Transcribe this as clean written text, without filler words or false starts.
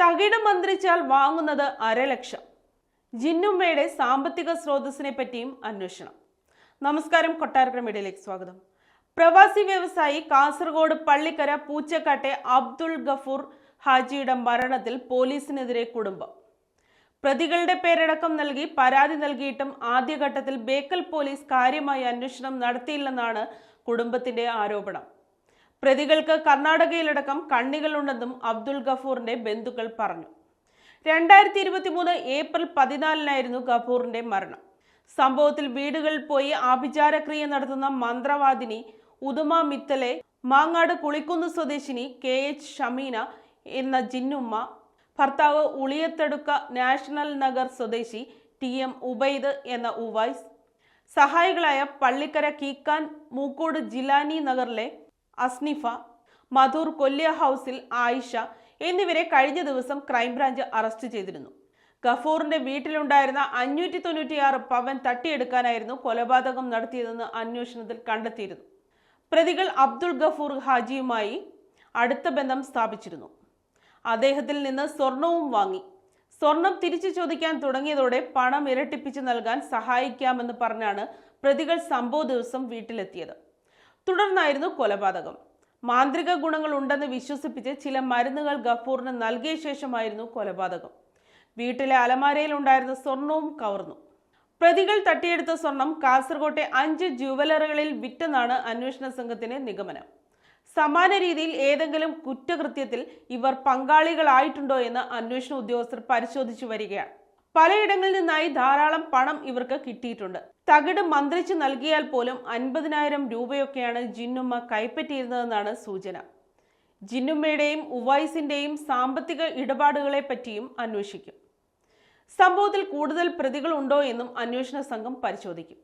തകിട് മന്ത്രിച്ചാൽ വാങ്ങുന്നത് 1.5 ലക്ഷം. ജിന്നുമ്മയുടെ സാമ്പത്തിക സ്രോതസ്സിനെ പറ്റിയും അന്വേഷണം. നമസ്കാരം, കൊട്ടാരക്കര മീഡിയയിലേക്ക് സ്വാഗതം. പ്രവാസി വ്യവസായി കാസർഗോഡ് പള്ളിക്കര പൂച്ചക്കാട്ടെ അബ്ദുൾ ഗഫൂർ ഹാജിയുടെ മരണത്തിൽ പോലീസിനെതിരെ കുടുംബം. പ്രതികളുടെ പേരടക്കം നൽകി പരാതി നൽകിയിട്ടും ആദ്യഘട്ടത്തിൽ ബേക്കൽ പോലീസ് കാര്യമായ അന്വേഷണം നടത്തിയില്ലെന്നാണ് കുടുംബത്തിന്റെ ആരോപണം. പ്രതികൾക്ക് കർണാടകയിലടക്കം കണ്ണികളുണ്ടെന്നും അബ്ദുൾ ഗഫൂറിന്റെ ബന്ധുക്കൾ പറഞ്ഞു. 2023 ഏപ്രിൽ 14-നായിരുന്നു ഗഫൂറിന്റെ മരണം. സംഭവത്തിൽ വീടുകളിൽ പോയി ആഭിചാരക്രിയ നടത്തുന്ന മന്ത്രവാദിനി ഉദുമ മിത്തലെ, മാങ്ങാട് കുളിക്കുന്ന് സ്വദേശിനി KH ഷമീന എന്ന ജിന്നുമ്മ, ഭർത്താവ് ഉളിയത്തടുക്ക നാഷണൽ നഗർ സ്വദേശി TM ഉബൈദ് എന്ന ഉവൈസ്, സഹായികളായ പള്ളിക്കര കീക്കാൻ മൂക്കോട് ജിലാനി നഗറിലെ അസ്നിഫ, മധൂർ കൊല്ലിയ ഹൗസിൽ ആയിഷ എന്നിവരെ കഴിഞ്ഞ ദിവസം ക്രൈംബ്രാഞ്ച് അറസ്റ്റ് ചെയ്തിരുന്നു. ഗഫൂറിന്റെ വീട്ടിലുണ്ടായിരുന്ന 596 പവൻ തട്ടിയെടുക്കാനായിരുന്നു കൊലപാതകം നടത്തിയതെന്ന് അന്വേഷണത്തിൽ കണ്ടെത്തിയിരുന്നു. പ്രതികൾ അബ്ദുൾ ഗഫൂർ ഹാജിയുമായി അടുത്ത ബന്ധം സ്ഥാപിച്ചിരുന്നു. അദ്ദേഹത്തിൽ നിന്ന് സ്വർണവും വാങ്ങി. സ്വർണം തിരിച്ചു ചോദിക്കാൻ തുടങ്ങിയതോടെ പണം ഇരട്ടിപ്പിച്ച് നൽകാൻ സഹായിക്കാമെന്ന് പറഞ്ഞാണ് പ്രതികൾ സംഭവ ദിവസം വീട്ടിലെത്തിയത്. തുടർന്നായിരുന്നു കൊലപാതകം. മാന്ത്രിക ഗുണങ്ങൾ ഉണ്ടെന്ന് വിശ്വസിപ്പിച്ച് ചില മരുന്നുകൾ ഗഫൂറിന് നൽകിയ ശേഷമായിരുന്നു കൊലപാതകം. വീട്ടിലെ അലമാരയിൽ ഉണ്ടായിരുന്ന സ്വർണവും കവർന്നു. പ്രതികൾ തട്ടിയെടുത്ത സ്വർണം കാസർകോട്ടെ 5 ജുവലറികളിൽ വിറ്റെന്നാണ് അന്വേഷണ സംഘത്തിന്റെ നിഗമനം. സമാന രീതിയിൽ ഏതെങ്കിലും കുറ്റകൃത്യത്തിൽ ഇവർ പങ്കാളികളായിട്ടുണ്ടോ എന്ന് അന്വേഷണ ഉദ്യോഗസ്ഥർ പരിശോധിച്ചു വരികയാണ്. പലയിടങ്ങളിൽ നിന്നായി ധാരാളം പണം ഇവർക്ക് കിട്ടിയിട്ടുണ്ട്. തകിട് മന്ത്രിച്ച് നൽകിയാൽ പോലും 50,000 രൂപയൊക്കെയാണ് ജിന്നുമ്മ കൈപ്പറ്റിയിരുന്നതെന്നാണ് സൂചന. ജിന്നുമ്മയുടെയും ഉവൈസിന്റെയും സാമ്പത്തിക ഇടപാടുകളെ പറ്റിയും അന്വേഷിക്കും. സംഭവത്തിൽ കൂടുതൽ പ്രതികൾ ഉണ്ടോ എന്നും അന്വേഷണ സംഘം പരിശോധിക്കും.